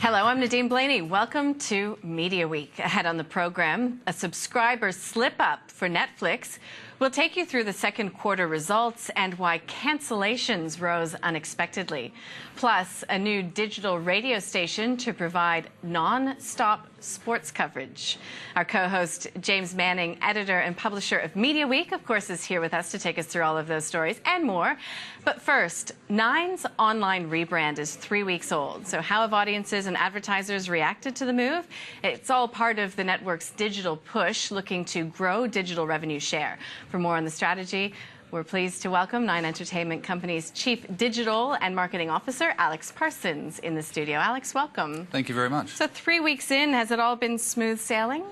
Hello, I'm Nadine Blaney. Welcome to Media Week. Ahead on the program, a subscriber slip-up for Netflix. We'll take you through the second quarter results and why cancellations rose unexpectedly. Plus, a new digital radio station to provide non-stop sports coverage. Our co-host, James Manning, editor and publisher of Media Week, of course, is here with us to take us through all of those stories and more. But first, Nine's online rebrand is 3 weeks old. So how have audiences and advertisers reacted to the move? It's all part of the network's digital push, looking to grow digital revenue share. For more on the strategy, we're pleased to welcome Nine Entertainment Company's Chief Digital and Marketing Officer, Alex Parsons, in the studio. Alex, welcome. Thank you very much. So 3 weeks in, has it all been smooth sailing?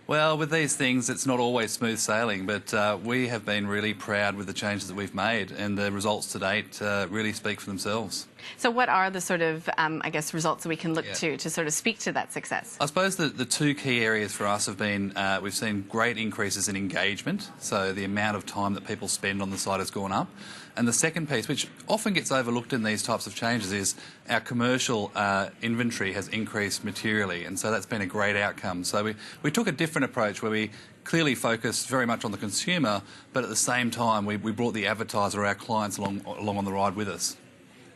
Well, with these things, it's not always smooth sailing, but we have been really proud with the changes that we've made, and the results to date really speak for themselves. So what are the sort of, I guess, results that we can look to sort of speak to that success? I suppose the two key areas for us have been, we've seen great increases in engagement, so the amount of time that people spend on the site has gone up. And the second piece, which often gets overlooked in these types of changes, is our commercial inventory has increased materially, and so that's been a great outcome. So we took a different approach where we clearly focused very much on the consumer, but at the same time we brought the advertiser, our clients, along on the ride with us.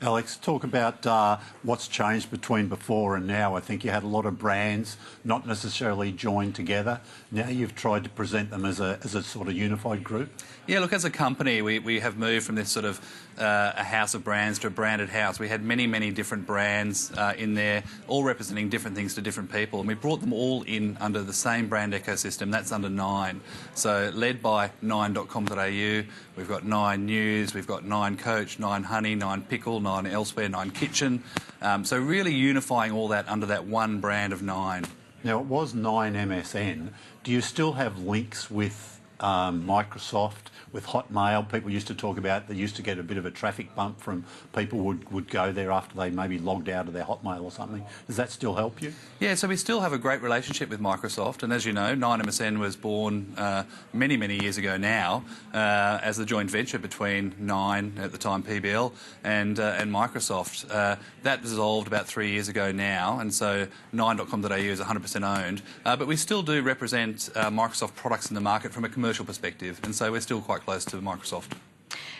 Alex, talk about what's changed between before and now. I think you had a lot of brands not necessarily joined together. Now you've tried to present them as a sort of unified group. Yeah, look, as a company, we have moved from this sort of a house of brands to a branded house. We had many different brands in there, all representing different things to different people, and we brought them all in under the same brand ecosystem. That's under Nine. So led by nine.com.au, we've got Nine News, we've got Nine Coach, Nine Honey, Nine Pickle, Nine Elsewhere, Nine Kitchen. So really unifying all that under that one brand of Nine. Now, it was Nine MSN. Do you still have links with Microsoft, with Hotmail? People used to talk about, they used to get a bit of a traffic bump from people would go there after they maybe logged out of their Hotmail or something. Does that still help you? Yeah, so we still have a great relationship with Microsoft, and as you know, 9MSN was born many years ago now as a joint venture between Nine, at the time PBL, and Microsoft. That dissolved about 3 years ago now, and so 9.com.au is 100% owned, but we still do represent Microsoft products in the market from a commercial perspective, and so we're still quite close to Microsoft.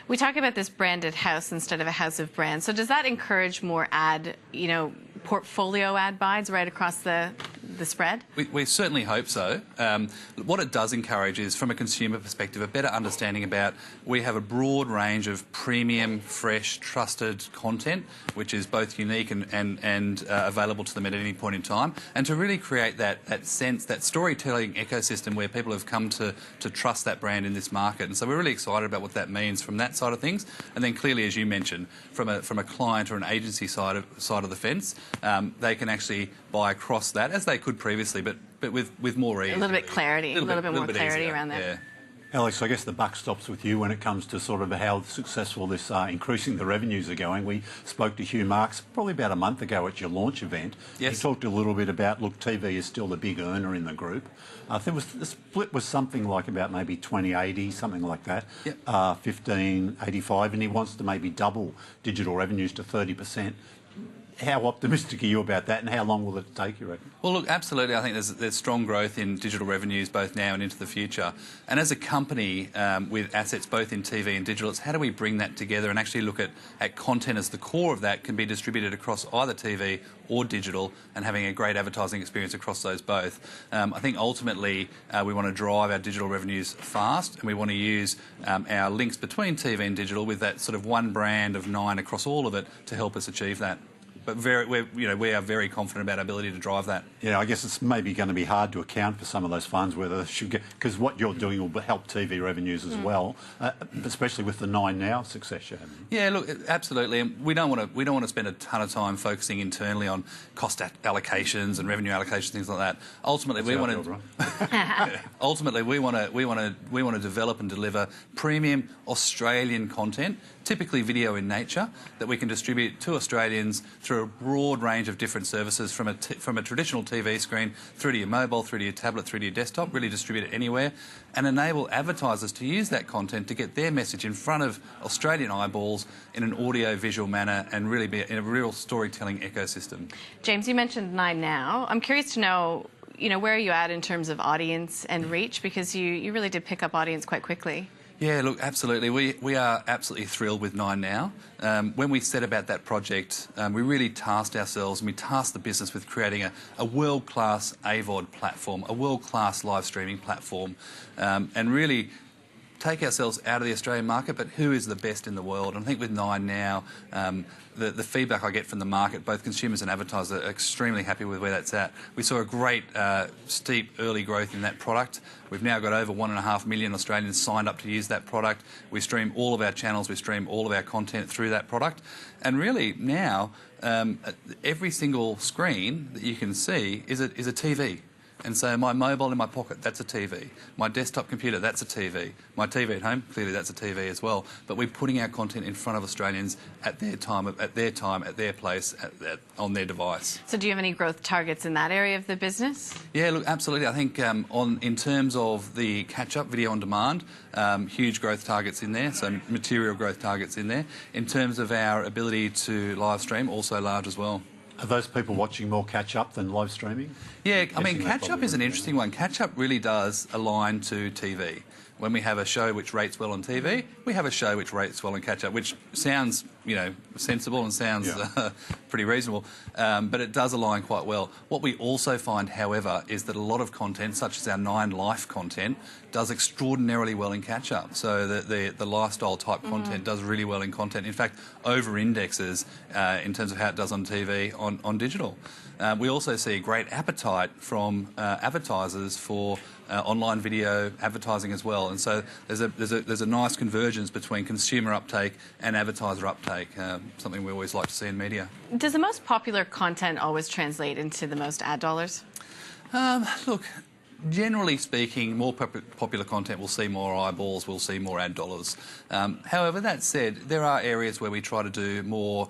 We talk about this branded house instead of a house of brands. So does that encourage more portfolio ad buys right across the spread? We certainly hope so. What it does encourage is, from a consumer perspective, a better understanding about, we have a broad range of premium, fresh, trusted content, which is both unique and available to them at any point in time, and to really create that sense, that storytelling ecosystem where people have come to trust that brand in this market. And so we're really excited about what that means from that side of things. And then clearly, as you mentioned, from a client or an agency side of the fence, they can actually buy across that, as they could previously, but with more ease. A little bit clarity, a little bit more clarity easier around that. Yeah. Alex, I guess the buck stops with you when it comes to sort of how successful this increasing the revenues are going. We spoke to Hugh Marks probably about a month ago at your launch event. Yes. He talked a little bit about, look, TV is still the big earner in the group. I think the split was something like about maybe 20-80, something like that, yep. 15-85, and he wants to maybe double digital revenues to 30%. How optimistic are you about that, and how long will it take, you reckon? Well, look, absolutely. I think there's strong growth in digital revenues both now and into the future. And as a company with assets both in TV and digital, it's how do we bring that together and actually look at content as the core of that can be distributed across either TV or digital, and having a great advertising experience across those both. I think ultimately we want to drive our digital revenues fast, and we want to use our links between TV and digital with that sort of one brand of Nine across all of it to help us achieve that. But we are very confident about our ability to drive that. Yeah, I guess it's maybe going to be hard to account for some of those funds, whether they should get, because what you're doing will help TV revenues as well, especially with the Nine Now success you're having. Yeah, look, absolutely. And we don't want to spend a ton of time focusing internally on cost allocations and revenue allocations, things like that. Ultimately, we want to develop and deliver premium Australian content, typically video in nature, that we can distribute to Australians through through a broad range of different services from a traditional TV screen through to your mobile, through to your tablet, through to your desktop, really distribute it anywhere, and enable advertisers to use that content to get their message in front of Australian eyeballs in an audio-visual manner and really be in a real storytelling ecosystem. James, you mentioned 9Now. I'm curious to know, where are you at in terms of audience and reach? Because you really did pick up audience quite quickly. Yeah, look, absolutely. We are absolutely thrilled with 9Now. When we set about that project, we really tasked ourselves and we tasked the business with creating a world-class AVOD platform, a world-class live streaming platform, and really take ourselves out of the Australian market, but who is the best in the world? And I think with 9Now, the feedback I get from the market, both consumers and advertisers, are extremely happy with where that's at. We saw a great steep early growth in that product. We've now got over 1.5 million Australians signed up to use that product. We stream all of our channels, we stream all of our content through that product. And really now, every single screen that you can see is a TV. And so my mobile in my pocket, that's a TV. My desktop computer, that's a TV. My TV at home, clearly that's a TV as well. But we're putting our content in front of Australians at their time, at their place, on their device. So do you have any growth targets in that area of the business? Yeah, look, absolutely. I think in terms of the catch-up video on demand, huge growth targets in there, so material growth targets in there. In terms of our ability to live stream, also large as well. Are those people watching more catch-up than live streaming? Yeah, I mean, catch-up is an interesting one. Catch-up really does align to TV. When we have a show which rates well on TV, we have a show which rates well on catch-up, which sounds, sensible and sounds pretty reasonable, but it does align quite well. What we also find, however, is that a lot of content, such as our 9 Life content, does extraordinarily well in catch-up. So the lifestyle-type content does really well in content. In fact, over-indexes in terms of how it does on TV on digital. We also see a great appetite from advertisers for online video advertising as well, and so there's a nice convergence between consumer uptake and advertiser uptake, something we always like to see in media. Does the most popular content always translate into the most ad dollars? Look, generally speaking, more popular content will see more eyeballs, will see more ad dollars. However, that said, there are areas where we try to do more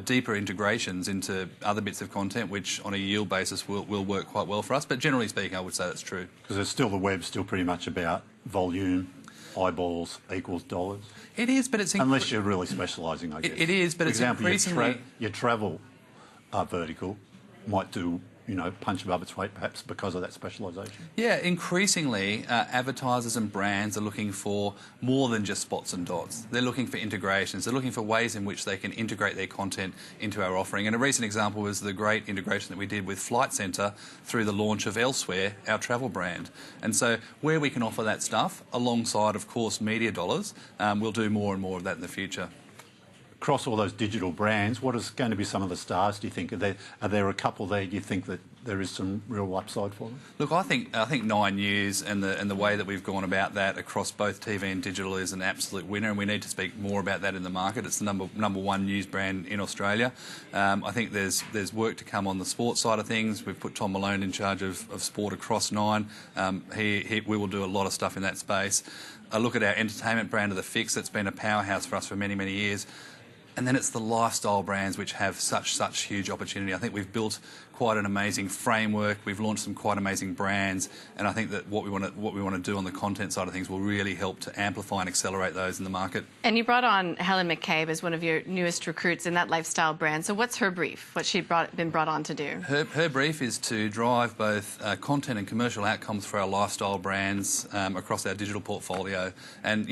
deeper integrations into other bits of content, which on a yield basis will work quite well for us. But generally speaking, I would say that's true. Because the web's still pretty much about volume, eyeballs equals dollars. It is, but it's... Unless you're really specialising, I guess. It is, but for it's example, increasingly... your travel vertical might do, punch above its weight perhaps because of that specialisation. Yeah, increasingly advertisers and brands are looking for more than just spots and dots. They're looking for integrations. They're looking for ways in which they can integrate their content into our offering. And a recent example was the great integration that we did with Flight Centre through the launch of Elsewhere, our travel brand. And so where we can offer that stuff alongside, of course, media dollars, we'll do more and more of that in the future. Across all those digital brands, what is going to be some of the stars, do you think? Are there a couple there, do you think, that there is some real upside for them? Look, I think 9 News and the way that we've gone about that across both TV and digital is an absolute winner, and we need to speak more about that in the market. It's the number one news brand in Australia. I think there's work to come on the sports side of things. We've put Tom Malone in charge of sport across Nine. We will do a lot of stuff in that space. I look at our entertainment brand of The Fix. That's been a powerhouse for us for many, many years. And then it's the lifestyle brands which have such huge opportunity. I think we've built quite an amazing framework. We've launched some quite amazing brands, and I think that what we want to do on the content side of things will really help to amplify and accelerate those in the market. And you brought on Helen McCabe as one of your newest recruits in that lifestyle brand. So what's her brief? What's she been brought on to do? Her brief is to drive both content and commercial outcomes for our lifestyle brands across our digital portfolio. And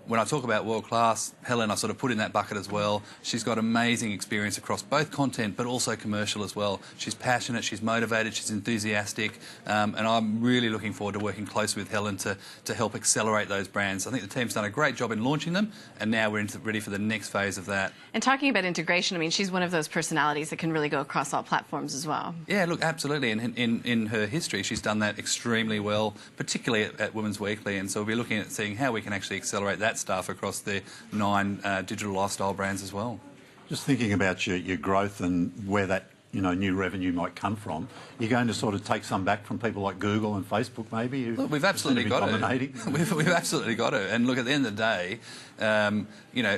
when I talk about world class, Helen I sort of put in that bucket as well. She's got amazing experience across both content but also commercial as well. She's passionate, she's motivated, she's enthusiastic, and I'm really looking forward to working closely with Helen to help accelerate those brands. I think the team's done a great job in launching them, and now we're ready for the next phase of that. And talking about integration, I mean, she's one of those personalities that can really go across all platforms as well. Yeah, look, absolutely, and in her history she's done that extremely well, particularly at Women's Weekly, and so we'll be looking at seeing how we can actually accelerate that stuff across the 9 digital lifestyle brands as well. Just thinking about your growth and where that new revenue might come from. You're going to sort of take some back from people like Google and Facebook, maybe? Look, we've absolutely got dominating. We've absolutely got it. And look, at the end of the day,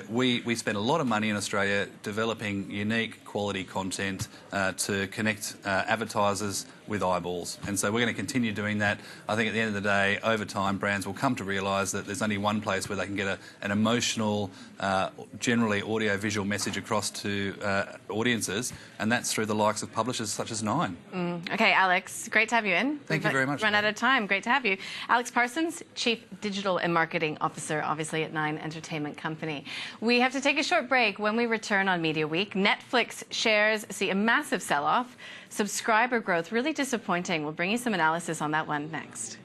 we spend a lot of money in Australia developing unique quality content to connect advertisers with eyeballs. And so we're going to continue doing that. I think at the end of the day, over time, brands will come to realise that there's only one place where they can get an emotional, generally audio-visual message across to audiences, and that's through the likes of publishers such as Nine. Okay, Alex, great to have you in. Thank you very much. Run out of time. Great to have you. Alex Parsons, Chief Digital and Marketing Officer, obviously at Nine Entertainment Company. We have to take a short break. When we return on Media Week, Netflix shares see a massive sell-off. Subscriber growth really disappointing. We'll bring you some analysis on that one next.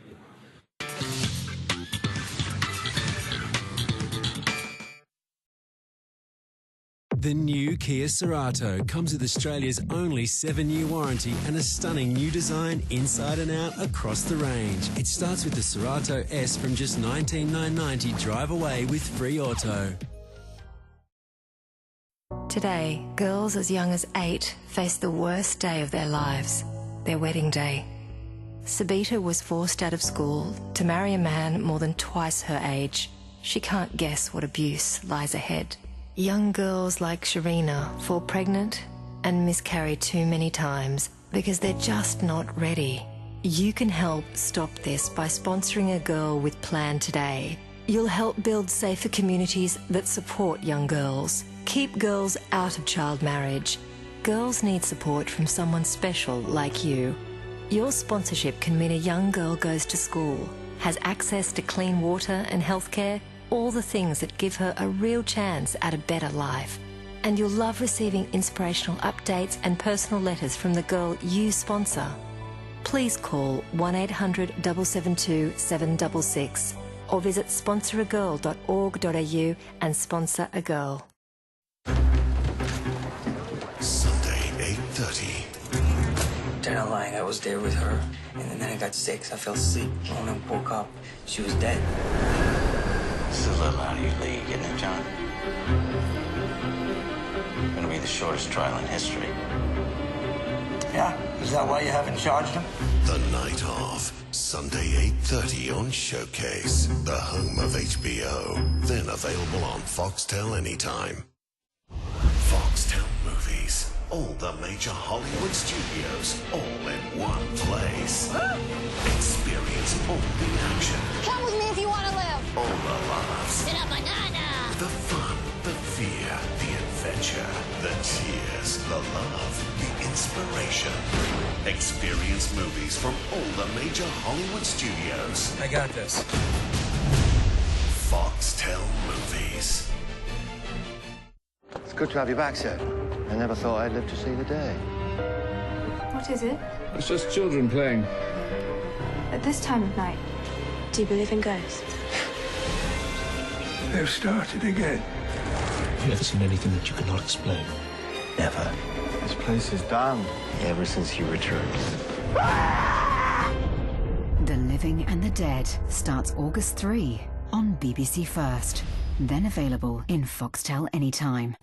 The new Kia Cerato comes with Australia's only 7-year warranty and a stunning new design inside and out across the range. It starts with the Cerato S from just $19,990 drive away with free auto. Today, girls as young as 8 face the worst day of their lives, their wedding day. Sabita was forced out of school to marry a man more than twice her age. She can't guess what abuse lies ahead. Young girls like Sharina fall pregnant and miscarry too many times because they're just not ready. You can help stop this by sponsoring a girl with Plan today. You'll help build safer communities that support young girls. Keep girls out of child marriage. Girls need support from someone special like you. Your sponsorship can mean a young girl goes to school, has access to clean water and healthcare, all the things that give her a real chance at a better life. And you'll love receiving inspirational updates and personal letters from the girl you sponsor. Please call 1-800-772-766 or visit sponsoragirl.org.au and sponsor a girl. Sunday, 8:30. They're not lying. I was there with her. And then I got sick, so I fell asleep. When I woke up, she was dead. This is a little out of your league, isn't it, John? Gonna be the shortest trial in history. Yeah? Is that why you haven't charged him? The Night Of. Sunday, 8:30 on Showcase, the home of HBO. Then available on Foxtel anytime. Foxtel Movies. All the major Hollywood studios, all in one place. Experience all the action. Come with me if you want to live. All the laughs. Get a banana. The fun, the fear, the adventure, the tears, the love, the inspiration. Experience movies from all the major Hollywood studios. I got this. Foxtel Movies. It's good to have you back, sir. I never thought I'd live to see the day. What is it? It's just children playing. At this time of night, do you believe in ghosts? They've started again. Have you ever seen anything that you cannot explain? Never. This place is damned ever since you returned. The Living and the Dead starts August 3 on BBC First. Then available in Foxtel anytime.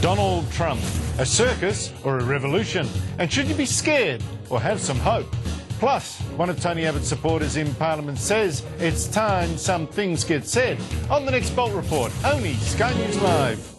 Donald Trump, a circus or a revolution? And should you be scared or have some hope? Plus, one of Tony Abbott's supporters in Parliament says it's time some things get said. On the next Bolt Report, only Sky News Live.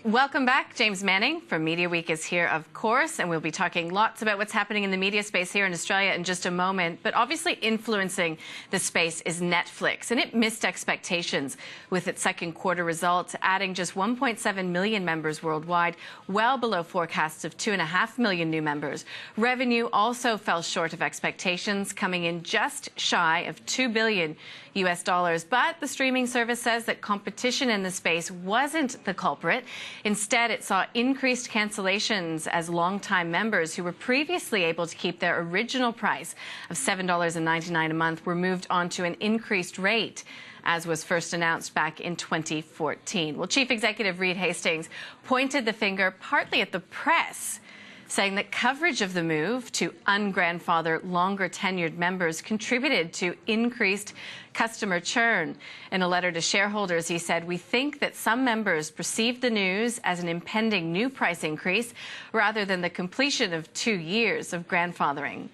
Welcome back. James Manning from Media Week is here, of course, and we'll be talking lots about what's happening in the media space here in Australia in just a moment. But obviously influencing the space is Netflix, and it missed expectations with its second quarter results, adding just 1.7 million members worldwide, well below forecasts of 2.5 million new members. Revenue also fell short of expectations, coming in just shy of $2 billion. But the streaming service says that competition in the space wasn't the culprit. Instead, it saw increased cancellations as longtime members who were previously able to keep their original price of $7.99 a month were moved on to an increased rate, as was first announced back in 2014. Well, Chief Executive Reed Hastings pointed the finger partly at the press, saying that coverage of the move to ungrandfather longer tenured members contributed to increased customer churn. In a letter to shareholders, he said, "We think that some members perceived the news as an impending new price increase rather than the completion of 2 years of grandfathering."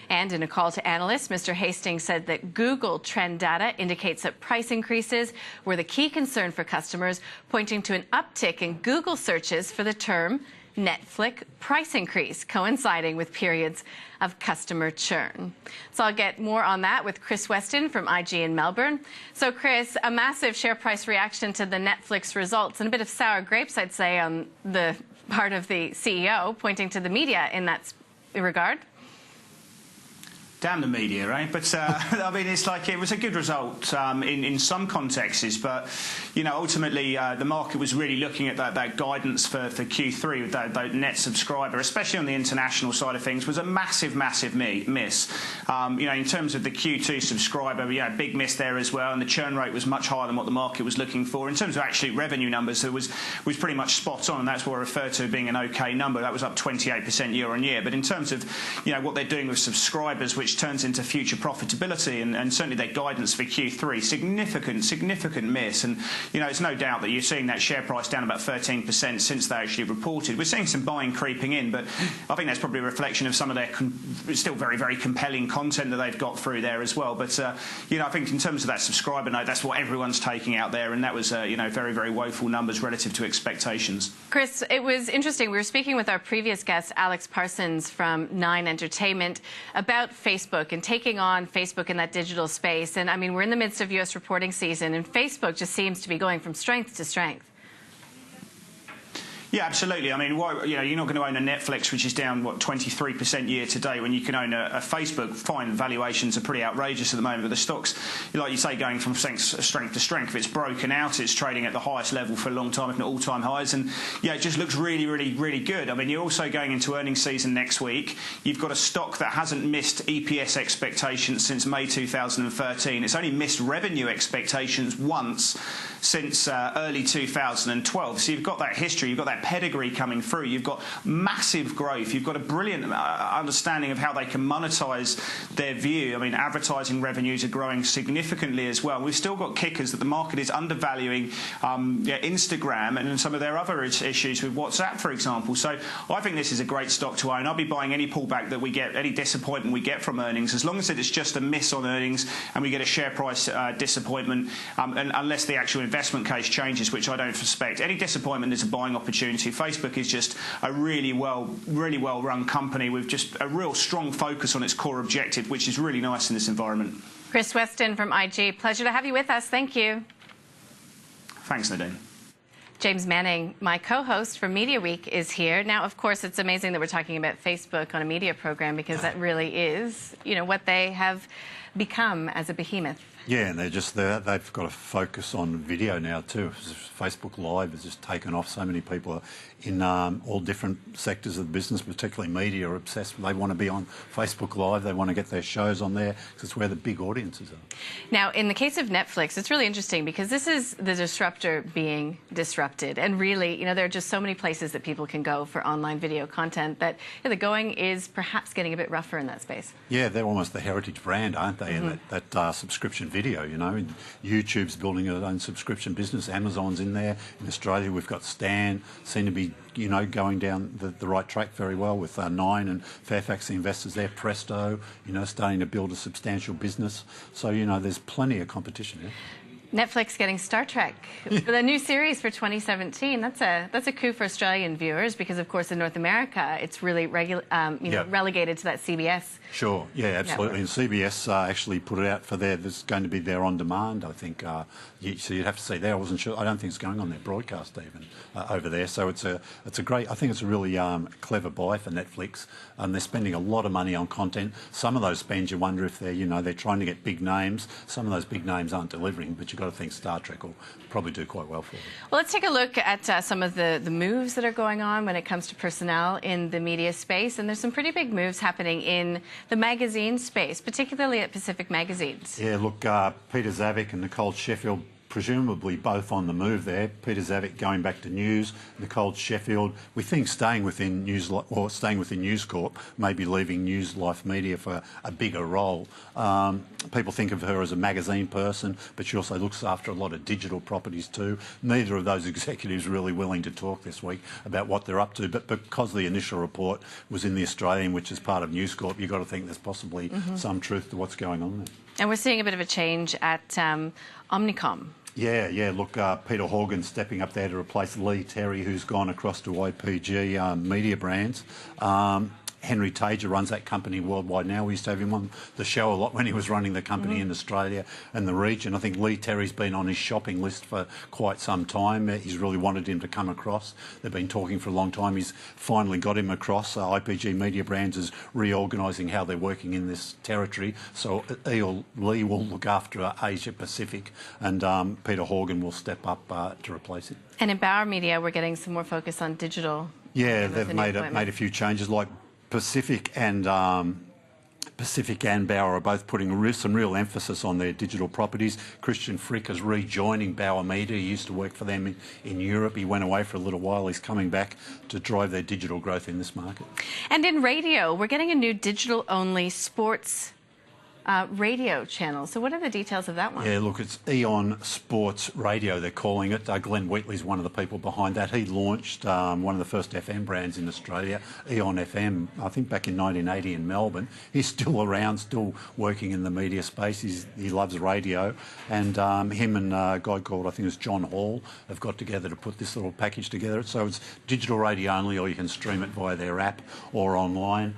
And in a call to analysts, Mr. Hastings said that Google trend data indicates that price increases were the key concern for customers, pointing to an uptick in Google searches for the term Netflix price increase, coinciding with periods of customer churn. So I'll get more on that with Chris Weston from IG in Melbourne. So Chris, a massive share price reaction to the Netflix results and a bit of sour grapes, I'd say, on the part of the CEO, pointing to the media in that regard. Damn the media, right? But, I mean, it's like it was a good result in some contexts, but, you know, ultimately the market was really looking at that guidance for Q3 with that net subscriber, especially on the international side of things, was a massive miss. You know, in terms of the Q2 subscriber, yeah, big miss there as well, and the churn rate was much higher than what the market was looking for. In terms of actually revenue numbers, it was pretty much spot on, and that's what I refer to being an okay number. That was up 28% year on year. But in terms of, you know, what they're doing with subscribers, which turns into future profitability, and certainly their guidance for Q3, significant miss. And, you know, it's no doubt that you're seeing that share price down about 13% since they actually reported. We're seeing some buying creeping in, but I think that's probably a reflection of some of their still very compelling content that they've got through there as well. But, you know, I think in terms of that subscriber note, that's what everyone's taking out there, and that was, you know, very woeful numbers relative to expectations. Chris, it was interesting. We were speaking with our previous guest, Alex Parsons from Nine Entertainment, about Facebook and taking on Facebook in that digital space. And I mean, we're in the midst of US reporting season, and Facebook just seems to be going from strength to strength. Yeah, absolutely. I mean, you know, you're not going to own a Netflix, which is down, what, 23% year to date, when you can own a Facebook. Fine, valuations are pretty outrageous at the moment, but the stock's, like you say, going from strength to strength. If it's broken out, it's trading at the highest level for a long time, if not all-time highs. And, yeah, it just looks really good. I mean, you're also going into earnings season next week. You've got a stock that hasn't missed EPS expectations since May 2013. It's only missed revenue expectations once since early 2012. So you've got that history, you've got that pedigree coming through, you've got massive growth, you've got a brilliant understanding of how they can monetize their view. I mean, advertising revenues are growing significantly as well. We've still got kickers that the market is undervaluing Instagram and some of their other issues with WhatsApp, for example. So I think this is a great stock to own. I'll be buying any pullback that we get, any disappointment we get from earnings, as long as it's just a miss on earnings and we get a share price disappointment, and unless the actual investment case changes, which I don't suspect. Any disappointment is a buying opportunity. Facebook is just a really well run company with just a real strong focus on its core objective, which is really nice in this environment. Chris Weston from IG, pleasure to have you with us. Thank you. Thanks, Nadine. James Manning, my co-host from Mediaweek, is here. Now, of course, it's amazing that we're talking about Facebook on a media program, because that really is, you know, what they have become as a behemoth. Yeah, and they've got to focus on video now too. Facebook Live has just taken off. So many people are in all different sectors of the business, particularly media, are obsessed. They want to be on Facebook Live. They want to get their shows on there because it's where the big audiences are. Now, in the case of Netflix, it's really interesting because this is the disruptor being disrupted. And really, you know, there are just so many places that people can go for online video content that, you know, the going is perhaps getting a bit rougher in that space. Yeah, they're almost the heritage brand, aren't they? Mm-hmm. And that subscription video, you know. And YouTube's building its own subscription business. Amazon's in there. In Australia, we've got Stan, seem to be, you know, going down the right track very well with Nine and Fairfax, the investors there. Presto, you know, starting to build a substantial business. So, you know, there's plenty of competition here. Netflix getting Star Trek, the new series for 2017. That's a coup for Australian viewers because, of course, in North America, it's really relegated to that CBS. Sure, yeah, absolutely. Network. And CBS actually put it out for there's going to be their on-demand, I think. So you'd have to see there. I wasn't sure. I don't think it's going on their broadcast even over there. So it's a great. I think it's a really clever buy for Netflix. They're spending a lot of money on content. Some of those spends, you wonder if they're trying to get big names. Some of those big names aren't delivering, but you've got to think Star Trek will probably do quite well for them. Well, let's take a look at some of the moves that are going on when it comes to personnel in the media space. And there's some pretty big moves happening in the magazine space, particularly at Pacific Magazines. Yeah, look, Peter Zavik and Nicole Sheffield presumably both on the move there. Peter Zavik going back to News, Nicole Sheffield. We think staying within News Corp, maybe leaving News Life Media for a bigger role. People think of her as a magazine person, but she also looks after a lot of digital properties too. Neither of those executives really willing to talk this week about what they're up to, but because the initial report was in the Australian, which is part of News Corp, you've got to think there's possibly some truth to what's going on there. And we're seeing a bit of a change at Omnicom. Yeah. Look, Peter Horgan stepping up there to replace Lee Terry, who's gone across to IPG Media Brands. Henry Tager runs that company worldwide now. We used to have him on the show a lot when he was running the company in Australia and the region. I think Lee Terry's been on his shopping list for quite some time. He's really wanted him to come across. They've been talking for a long time. He's finally got him across. IPG Media Brands is reorganising how they're working in this territory. So Lee will look after Asia Pacific, and Peter Horgan will step up to replace it. And in Bauer Media, we're getting some more focus on digital. Yeah, they've made a few changes, like Pacific and Bauer are both putting some real emphasis on their digital properties. Christian Frick is rejoining Bauer Media. He used to work for them in Europe. He went away for a little while. He's coming back to drive their digital growth in this market. And in radio, we're getting a new digital-only sports radio channel. So what are the details of that one? Yeah, look, it's Eon Sports Radio, they're calling it. Glenn Wheatley's one of the people behind that. He launched one of the first FM brands in Australia, Eon FM, I think back in 1980 in Melbourne. He's still around, still working in the media space. He loves radio. And him and a guy called, I think it was John Hall, have got together to put this little package together. So it's digital radio only, or you can stream it via their app or online.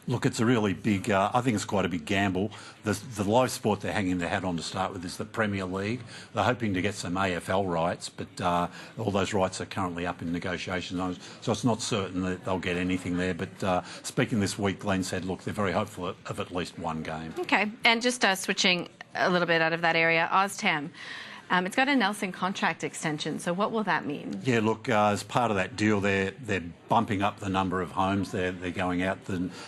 Look, it's a really big, I think it's quite a big gamble. The live sport they're hanging their hat on to start with is the Premier League. They're hoping to get some AFL rights, but all those rights are currently up in negotiations. So it's not certain that they'll get anything there. But speaking this week, Glenn said, look, they're very hopeful of at least one game. Okay, and just switching a little bit out of that area, OzTam. It's got a Nelson contract extension, so what will that mean? Yeah, look, as part of that deal, they're bumping up the number of homes they're going out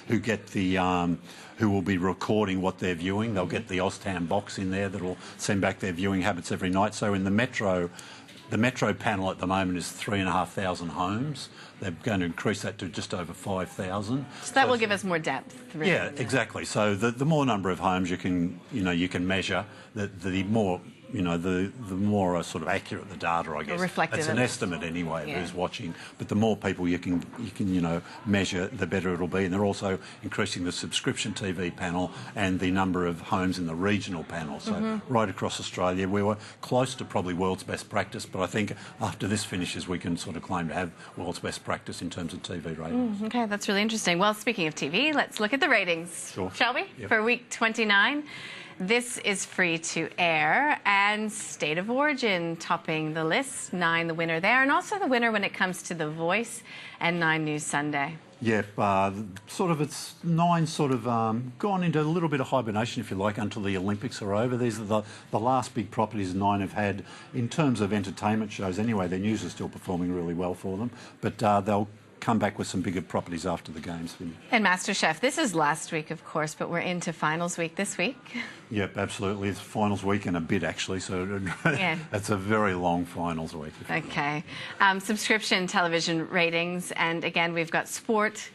who get the who will be recording what they're viewing. They'll get the OzTam box in there that'll send back their viewing habits every night. So in the Metro panel at the moment is 3,500 homes. They're going to increase that to just over 5,000. So that will give us more depth. Really. Yeah, exactly. So the more number of homes you can measure, the more. The more sort of accurate the data, I guess. Reflective. It's an estimate anyway of who's watching, but the more people you can measure, the better it'll be. And they're also increasing the subscription TV panel and the number of homes in the regional panel. So right across Australia, we were close to probably world's best practice, but I think after this finishes, we can sort of claim to have world's best practice in terms of TV ratings. Okay, that's really interesting. Well, speaking of TV, let's look at the ratings, shall we? Yep. For week 29. This is free to air, and State of Origin topping the list. 9 the winner there, and also the winner when it comes to The Voice and 9 News Sunday. Yep, it's 9 gone into a little bit of hibernation, if you like, until the Olympics are over. These are the last big properties 9 have had in terms of entertainment shows. Anyway, their news is still performing really well for them, but they'll come back with some bigger properties after the games finish. And MasterChef, this is last week, of course, but we're into finals week this week. Yep, absolutely. It's finals week and a bit, actually, so it's a very long finals week. Okay. Subscription television ratings, and again, we've got sport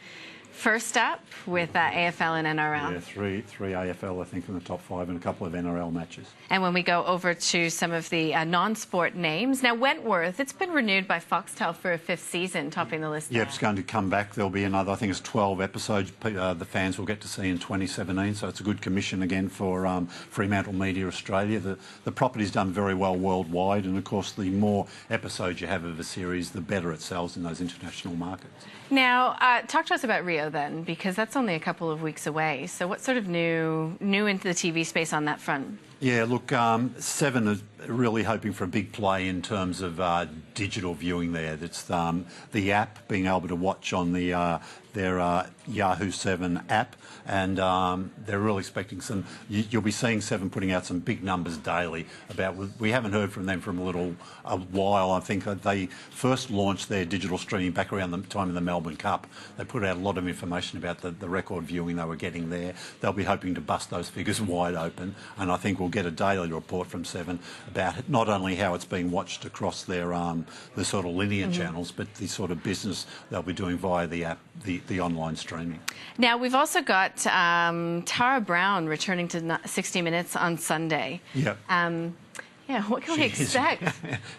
first up with AFL and NRL. Yeah, three AFL, I think, in the top 5 and a couple of NRL matches. And when we go over to some of the non-sport names, now Wentworth, it's been renewed by Foxtel for a 5th season, topping the list. Yep, it's going to come back. There'll be another, I think it's 12 episodes the fans will get to see in 2017, so it's a good commission again for Fremantle Media Australia. The property's done very well worldwide, and of course the more episodes you have of a series, the better it sells in those international markets. Now, talk to us about Rio then, because that's only a couple of weeks away. So what sort of new into the TV space on that front? Yeah, look, Seven is really hoping for a big play in terms of digital viewing there. That's the app, being able to watch on the their Yahoo 7 app, and they're really expecting some. You'll be seeing 7 putting out some big numbers daily. We haven't heard from them from a while. I think they first launched their digital streaming back around the time of the Melbourne Cup. They put out a lot of information about the record viewing they were getting there. They'll be hoping to bust those figures wide open, and I think we'll get a daily report from 7 about not only how it's being watched across their the sort of linear channels, but the sort of business they'll be doing via the app, the online streaming. Now, we've also got Tara Brown returning to 60 Minutes on Sunday. Yep. Yeah, what can we expect?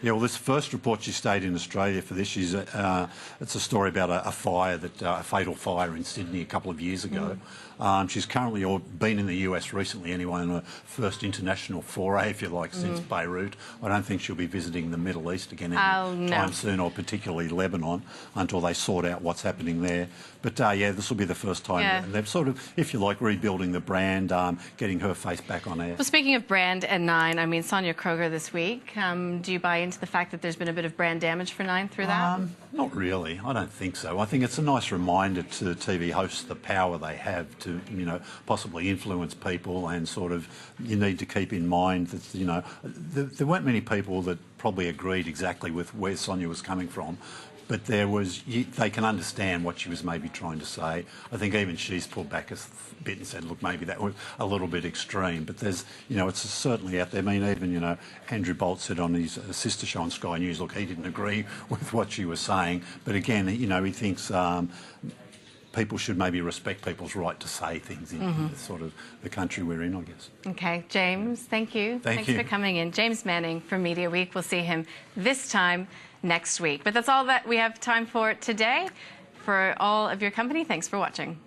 Yeah, well, this first report, she stayed in Australia for this. It's a story about a fire, a fatal fire in Sydney a couple of years ago. She's currently been in the US recently anyway on her first international foray, if you like, since Beirut. I don't think she'll be visiting the Middle East again anytime soon, or particularly Lebanon, until they sort out what's happening there. But yeah, this will be the first time they've sort of, if you like, rebuilding the brand, getting her face back on air. Well, speaking of brand and Nine, I mean, Sonia Kroger this week. Do you buy into the fact that there's been a bit of brand damage for Nine through that? Not really. I don't think so. I think it's a nice reminder to TV hosts the power they have to, possibly influence people, and sort of you need to keep in mind that, there weren't many people that probably agreed exactly with where Sonia was coming from. But they can understand what she was maybe trying to say. I think even she's pulled back a bit and said, look, maybe that was a little bit extreme. But there's, it's certainly out there. I mean, even, Andrew Bolt said on his sister show on Sky News, look, he didn't agree with what she was saying. But again, he thinks people should maybe respect people's right to say things in sort of the country we're in, I guess. Okay, James, thank you. Thanks for coming in. James Manning from Media Week. We'll see him this time next week. But that's all that we have time for today. For all of your company, thanks for watching.